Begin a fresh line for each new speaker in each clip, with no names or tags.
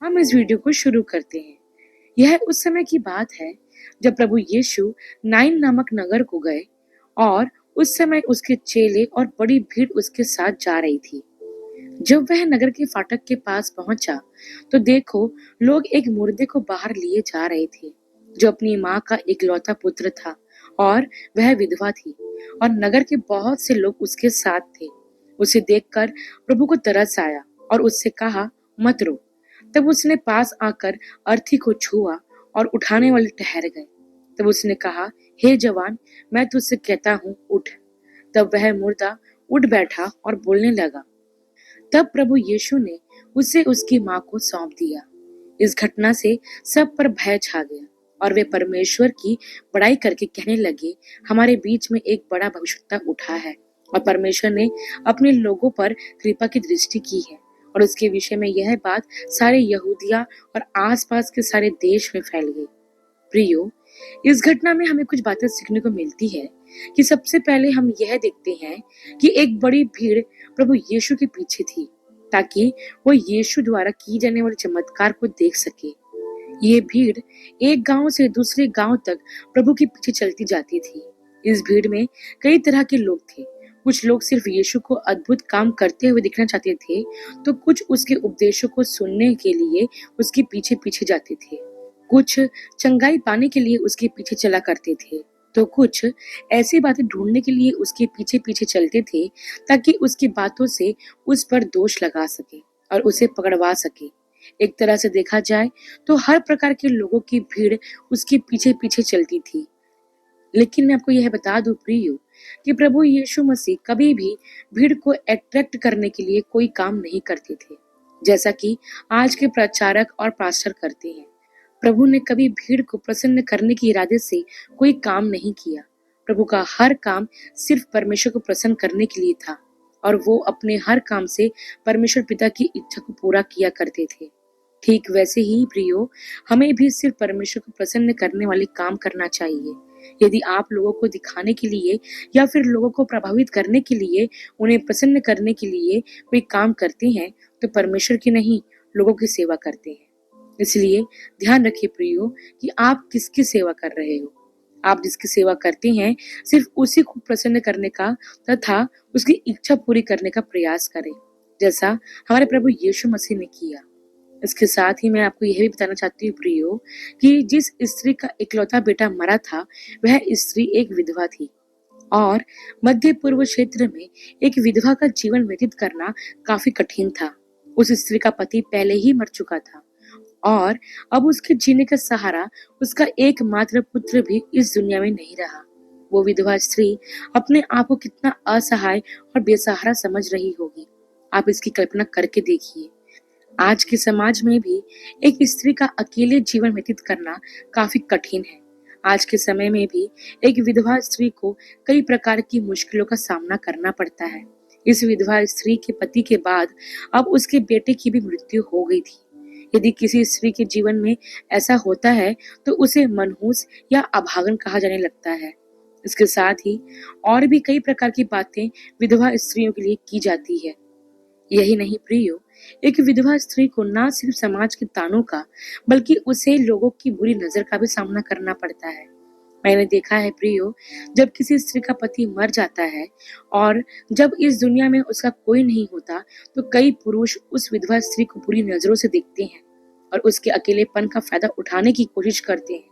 हम इस वीडियो को शुरू करते हैं। यह उस समय की बात है जब प्रभु यीशु नाइन नामक नगर को गए और उस समय उसके चेले और बड़ी भीड़ उसके साथ जा रही थी। जब वह नगर के फाटक के पास पहुंचा तो देखो, लोग एक मुर्दे को बाहर लिए जा रहे थे, जो अपनी माँ का इकलौता पुत्र था और वह विधवा थी, और नगर के बहुत से लोग उसके साथ थे। उसे देखकर प्रभु को तरस आया और उससे कहा, मत रो। तब उसने पास आकर अर्थी को छुआ और उठाने वाले ठहर गए। तब उसने कहा, हे जवान, मैं तुझसे कहता हूँ, उठ। तब वह मुर्दा उठ बैठा और बोलने लगा। तब प्रभु यीशु ने उसे उसकी माँ को सौंप दिया। इस घटना से सब पर भय छा गया और वे परमेश्वर की बड़ाई करके कहने लगे, हमारे बीच में एक बड़ा भविष्यद्वक्ता उठा है और परमेश्वर ने अपने लोगों पर कृपा की दृष्टि की है। और उसके विषय में यह बात सारे यहूदिया और आसपास के सारे देश में फैल गई। प्रियो, इस घटना में हमें कुछ बातें सीखने को मिलती है कि सबसे पहले हम यह देखते हैं कि एक बड़ी भीड़ प्रभु यीशु के पीछे थी, ताकि वो यीशु द्वारा की जाने वाले चमत्कार को देख सके। ये भीड़ एक गांव से दूसरे गांव तक प्रभु के पीछे चलती जाती थी। इस भीड़ में कई तरह के लोग थे। कुछ लोग सिर्फ यीशु को अद्भुत काम करते हुए दिखना चाहते थे, तो कुछ उसके उपदेशों को सुनने के लिए उसके पीछे पीछे जाते थे। कुछ चंगाई पाने के लिए उसके पीछे चला करते थे, तो कुछ ऐसी बातें ढूंढने के लिए उसके पीछे पीछे चलते थे, ताकि उसकी बातों से उस पर दोष लगा सके और उसे पकड़वा सके। एक तरह से देखा जाए तो हर प्रकार के लोगों की भीड़ उसके पीछे पीछे चलती थी। लेकिन मैं आपको यह बता दूं प्रियो, कि प्रभु यीशु मसीह कभी भी भीड़ को अट्रैक्ट करने के लिए कोई काम नहीं करते थे, जैसा कि आज के प्रचारक और पास्टर करते हैं। प्रभु ने कभी भीड़ को प्रसन्न करने के इरादे से कोई काम नहीं किया। प्रभु का हर काम सिर्फ परमेश्वर को प्रसन्न करने के लिए था, और वो अपने हर काम से परमेश्वर पिता की इच्छा को पूरा किया करते थे। ठीक वैसे ही प्रियो, हमें भी सिर्फ परमेश्वर को प्रसन्न करने वाले काम करना चाहिए। यदि आप लोगों को दिखाने के लिए या फिर लोगों को प्रभावित करने के लिए, उन्हें प्रसन्न करने के लिए कोई काम करते हैं, तो परमेश्वर की नहीं, लोगों की सेवा करते हैं। इसलिए ध्यान रखिए प्रियो, कि आप किसकी सेवा कर रहे हो। आप जिसकी सेवा करते हैं, सिर्फ उसी को प्रसन्न करने का तथा उसकी इच्छा पूरी करने का प्रयास करें, जैसा हमारे प्रभु यीशु मसीह ने किया। इसके साथ ही मैं आपको यह भी बताना चाहती हूँ प्रियो, कि जिस स्त्री का इकलौता बेटा मरा था, वह स्त्री एक विधवा थी, और मध्य पूर्व क्षेत्र में एक विधवा का जीवन व्यतीत करना काफी कठिन था। उस स्त्री का पति पहले ही मर चुका था, और अब उसके जीने का सहारा उसका एकमात्र पुत्र भी इस दुनिया में नहीं रहा। वो विधवा स्त्री अपने आप को कितना असहाय और बेसहारा समझ रही होगी। आप इसकी कल्पना करके देखिए। आज के समाज में भी एक स्त्री का अकेले जीवन व्यतीत करना काफी कठिन है। आज के समय में भी एक विधवा स्त्री को कई प्रकार की मुश्किलों का सामना करना पड़ता है। इस विधवा स्त्री के पति के बाद अब उसके बेटे की भी मृत्यु हो गई थी। यदि किसी स्त्री के जीवन में ऐसा होता है, तो उसे मनहूस या अभागन कहा जाने लगता है। इसके साथ ही और भी कई प्रकार की बातें विधवा स्त्रियों के लिए की जाती है। यही नहीं प्रियो, एक विधवा स्त्री को न सिर्फ समाज के तानों का, बल्कि उसे लोगों की बुरी नजर का भी सामना करना पड़ता है। मैंने देखा है प्रियो, जब किसी स्त्री का पति मर जाता है और जब इस दुनिया में उसका कोई नहीं होता, तो कई पुरुष उस विधवा स्त्री को बुरी नजरों से देखते हैं और उसके अकेलेपन का फायदा उठाने की कोशिश करते हैं।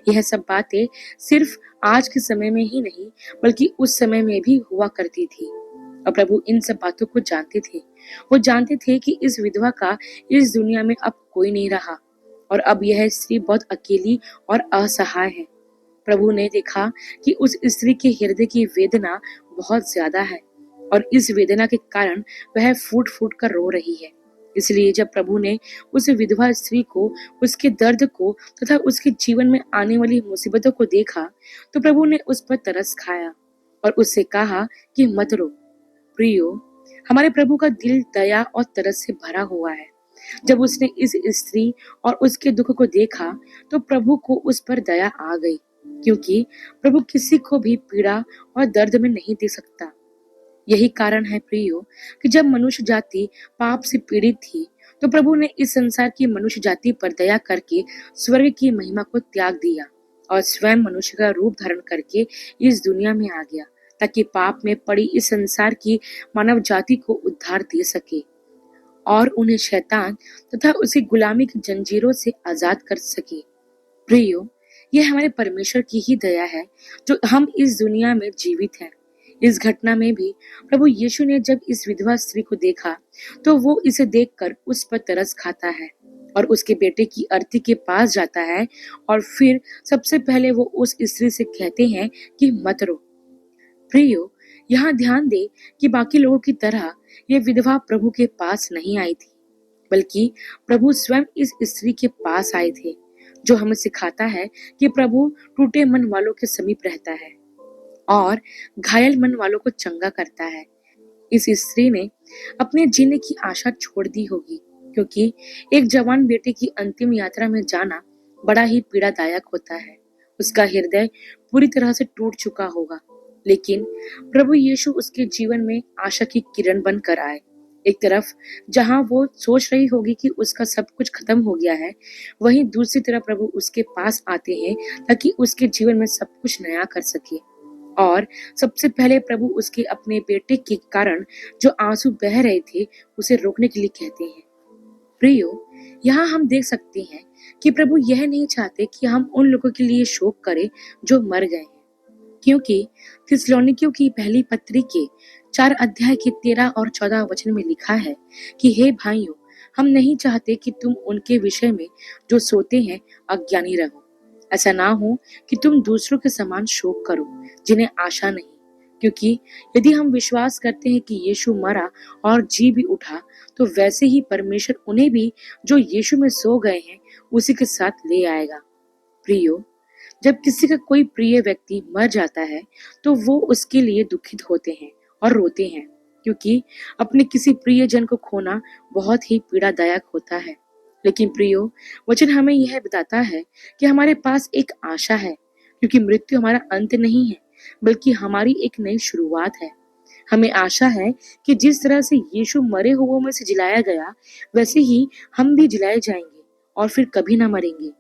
यह सब बातें सिर्फ आज के समय में ही नहीं, बल्कि उस समय में भी हुआ करती थी, और प्रभु इन सब बातों को जानते थे। वो जानते थे कि इस विधवा का इस दुनिया में अब कोई नहीं रहा, और अब यह स्त्री बहुत अकेली और असहाय है। प्रभु ने देखा कि उस स्त्री के हृदय की वेदना बहुत ज्यादा है, और इस वेदना के कारण वह फूट फूट कर रो रही है। इसलिए जब प्रभु ने उस विधवा स्त्री को, उसके दर्द को तथा उसके जीवन में आने वाली मुसीबतों को देखा, तो प्रभु ने उस पर तरस खाया और उससे कहा कि मत रो। प्रियो, हमारे प्रभु का दिल दया और तरस से भरा हुआ है। जब उसने इस स्त्री और उसके दुख को देखा, तो प्रभु को उस पर दया आ गई, क्योंकि प्रभु किसी को भी पीड़ा और दर्द में नहीं देख सकता। यही कारण है प्रियो, कि जब मनुष्य जाति पाप से पीड़ित थी, तो प्रभु ने इस संसार की मनुष्य जाति पर दया करके स्वर्ग की महिमा को त्याग दिया और स्वयं मनुष्य का रूप धारण करके इस दुनिया में आ गया, ताकि पाप में पड़ी इस संसार की मानव जाति को उद्धार दे सके और उन्हें शैतान तथा उसकी गुलामी की जंजीरों से आजाद कर सके। प्रियो, यह हमारे परमेश्वर की ही दया है जो हम इस दुनिया में जीवित हैं। इस घटना में भी प्रभु यीशु ने जब इस विधवा स्त्री को देखा तो वो इसे देखकर उस पर तरस खाता है और उसके बेटे की अर्थी के पास जाता है और फिर सबसे पहले वो उस स्त्री से कहते हैं कि मत रो। प्रियो, यहाँ ध्यान दे कि बाकी लोगों की तरह ये विधवा प्रभु के पास नहीं आई थी, बल्कि प्रभु स्वयं इस स्त्री के पास आए थे, जो हमें सिखाता है कि प्रभु टूटे मन वालों के समीप रहता है और घायल मन वालों को चंगा करता है। इस स्त्री ने अपने जीने की आशा छोड़ दी होगी, क्योंकि एक जवान बेटे की अंतिम यात्रा में जाना बड़ा ही पीड़ादायक होता है। उसका हृदय पूरी तरह से टूट चुका होगा, लेकिन प्रभु यीशु उसके जीवन में आशा की किरण बनकर आए। एक तरफ जहां वो सोच रही होगी कि उसका सब कुछ खत्म हो गया है, वहीं दूसरी तरफ प्रभु उसके पास आते हैं ताकि उसके जीवन में सब कुछ नया कर सके। और सबसे पहले प्रभु उसके अपने बेटे के कारण जो आंसू बह रहे थे उसे रोकने के लिए कहते हैं। प्रियो, यहाँ हम देख सकते हैं कि प्रभु यह नहीं चाहते कि हम उन लोगों के लिए शोक करें जो मर गए हैं, क्योंकि थिस्सलुनीकियों की पहली पत्री के 4 अध्याय के 13 और 14 वचन में लिखा है कि हे भाइयों, हम नहीं चाहते कि तुम उनके विषय में जो सोते हैं अज्ञानी रहो। ऐसा ना हो कि तुम दूसरों के समान शोक करो जिन्हें आशा नहीं, क्योंकि यदि हम विश्वास करते हैं कि यीशु मरा और जी भी उठा, तो वैसे ही परमेश्वर उन्हें भी जो यीशु में सो गए हैं उसी के साथ ले आएगा। प्रियो, जब किसी का कोई प्रिय व्यक्ति मर जाता है तो वो उसके लिए दुखित होते हैं और रोते हैं, क्योंकि अपने किसी प्रियजन को खोना बहुत ही पीड़ादायक होता है। लेकिन प्रियो, वचन हमें यह बताता है कि हमारे पास एक आशा है, क्योंकि मृत्यु हमारा अंत नहीं है, बल्कि हमारी एक नई शुरुआत है। हमें आशा है कि जिस तरह से यीशु मरे हुओं में से जिलाया गया, वैसे ही हम भी जिलाए जाएंगे और फिर कभी ना मरेंगे।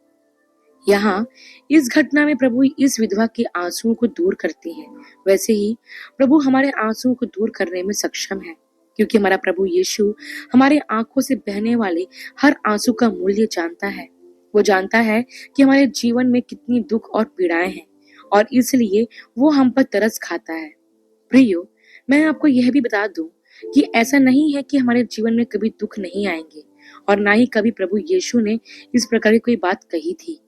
यहाँ इस घटना में प्रभु इस विधवा के आंसुओं को दूर करते हैं, वैसे ही प्रभु हमारे आंसुओं को दूर करने में सक्षम है, क्योंकि हमारा प्रभु यीशु हमारे आंखों से बहने वाले हर आंसू का मूल्य जानता है। वो जानता है कि हमारे जीवन में कितनी दुख और पीड़ाएं हैं और इसलिए वो हम पर तरस खाता है। प्रियो, मैं आपको यह भी बता दूं कि ऐसा नहीं है कि हमारे जीवन में कभी दुख नहीं आएंगे और ना ही कभी प्रभु यीशु ने इस प्रकार की कोई बात कही थी,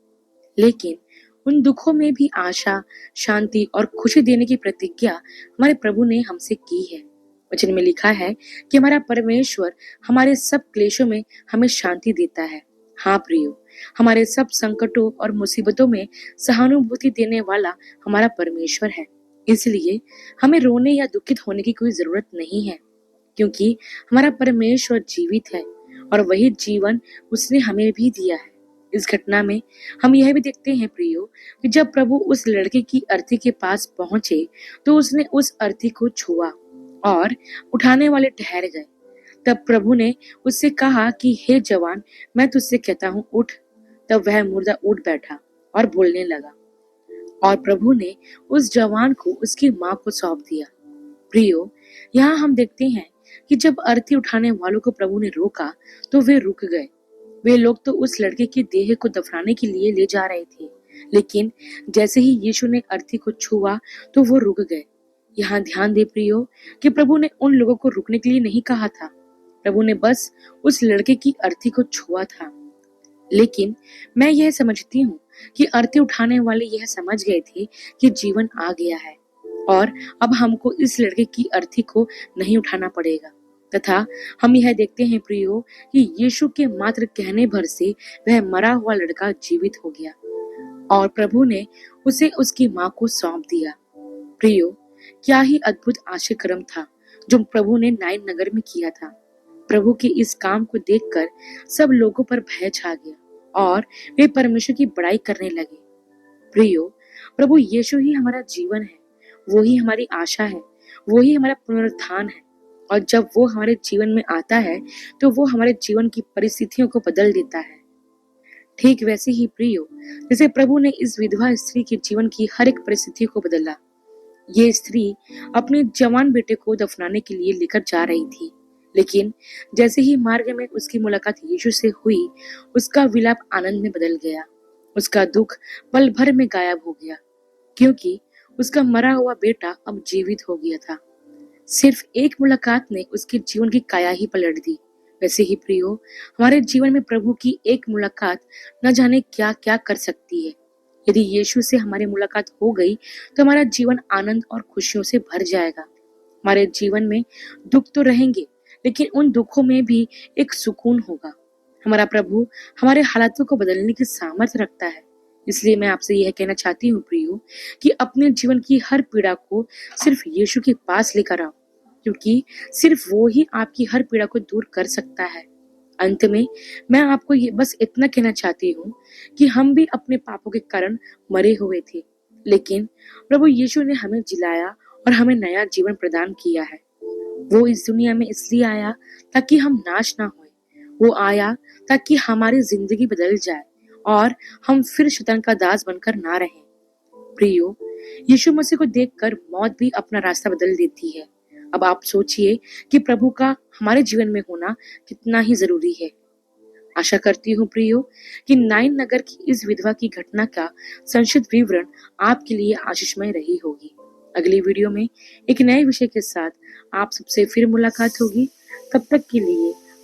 लेकिन उन दुखों में भी आशा, शांति और खुशी देने की प्रतिज्ञा हमारे प्रभु ने हमसे की है। वचन में लिखा है कि हमारा परमेश्वर हमारे सब क्लेशों में हमें शांति देता है। हाँ प्रियो, हमारे सब संकटों और मुसीबतों में सहानुभूति देने वाला हमारा परमेश्वर है। इसलिए हमें रोने या दुखित होने की कोई जरूरत नहीं है, क्योंकि हमारा परमेश्वर जीवित है और वही जीवन उसने हमें भी दिया है। इस घटना में हम यह भी देखते हैं प्रियो कि जब प्रभु उस लड़के की अर्थी के पास पहुंचे तो उसने उस अर्थी को छुआ और उठाने वाले ठहर गए। तब प्रभु ने उससे कहा कि हे जवान, मैं तुझसे कहता हूँ उठ। तब वह मुर्दा उठ बैठा और बोलने लगा और प्रभु ने उस जवान को उसकी माँ को सौंप दिया। प्रियो, यहाँ हम देखते हैं कि जब अर्थी उठाने वालों को प्रभु ने रोका तो वे रुक गए। वे लोग तो उस लड़के की देह को दफनाने के लिए ले जा रहे थे, लेकिन जैसे ही यीशु ने अर्थी को छुआ तो वो रुक गए। यहाँ ध्यान दे प्रियो कि प्रभु ने उन लोगों को रुकने के लिए नहीं कहा था, प्रभु ने बस उस लड़के की अर्थी को छुआ था। लेकिन मैं यह समझती हूँ कि अर्थी उठाने वाले यह समझ गए थे कि जीवन आ गया है और अब हमको इस लड़के की अर्थी को नहीं उठाना पड़ेगा, तथा हम यह देखते हैं प्रियो कि यीशु के मात्र कहने भर से वह मरा हुआ लड़का जीवित हो गया और प्रभु ने उसे उसकी माँ को सौंप दिया। प्रियो, क्या ही अद्भुत आश्चर्यक्रम था जो प्रभु ने नाइन नगर में किया था। प्रभु के इस काम को देखकर सब लोगों पर भय छा गया और वे परमेश्वर की बड़ाई करने लगे। प्रियो, प्रभु यीशु ही हमारा जीवन है, वो ही हमारी आशा है, वो ही हमारा पुनरुत्थान है। और जब वो हमारे जीवन में आता है तो वो हमारे जीवन की परिस्थितियों को बदल देता है। ठीक वैसे ही प्रियो, जैसे प्रभु ने इस विधवा स्त्री के जीवन की हर एक परिस्थिति को बदला। ये स्त्री अपने जवान बेटे को दफनाने के लिए लेकर जा रही थी, लेकिन जैसे ही मार्ग में उसकी मुलाकात यीशु से हुई, उसका विलाप आनंद में बदल गया। उसका दुख पल भर में गायब हो गया, क्योंकि उसका मरा हुआ बेटा अब जीवित हो गया था। सिर्फ एक मुलाकात ने उसके जीवन की काया ही पलट दी। वैसे ही प्रियो, हमारे जीवन में प्रभु की एक मुलाकात न जाने क्या क्या कर सकती है। यदि यीशु से हमारी मुलाकात हो गई तो हमारा जीवन आनंद और खुशियों से भर जाएगा। हमारे जीवन में दुख तो रहेंगे, लेकिन उन दुखों में भी एक सुकून होगा। हमारा प्रभु हमारे हालातों को बदलने की सामर्थ्य रखता है। इसलिए मैं आपसे यह कहना चाहती हूँ प्रियो, कि अपने जीवन की हर पीड़ा को सिर्फ यीशु के पास लेकर आओ, क्योंकि सिर्फ वो ही आपकी हर पीड़ा को दूर कर सकता है। अंत में मैं आपको ये बस इतना कहना चाहती हूँ कि हम भी अपने पापों के कारण मरे हुए थे, लेकिन प्रभु यीशु ने हमें जिलाया और हमें नया जीवन प्रदान किया है। वो इस दुनिया में इसलिए आया ताकि हम नाश ना होए। वो आया ताकि हमारी जिंदगी बदल जाए और हम फिर शैतान का दास बनकर ना रहें। प्रियो, यीशु मसीह को देखकर मौत भी अपना रास्ता बदल देती है। अब आप सोचिए कि प्रभु का हमारे जीवन में होना कितना ही जरूरी है। आशा करती हूँ प्रियो, कि नाइन नगर की इस विधवा की घटना का संक्षिप्त विवरण आपके लिए आशीषमय रही होगी। अगली वीडियो में एक नए विषय के साथ आप सबसे फिर मुलाकात होगी। तब तक के लिए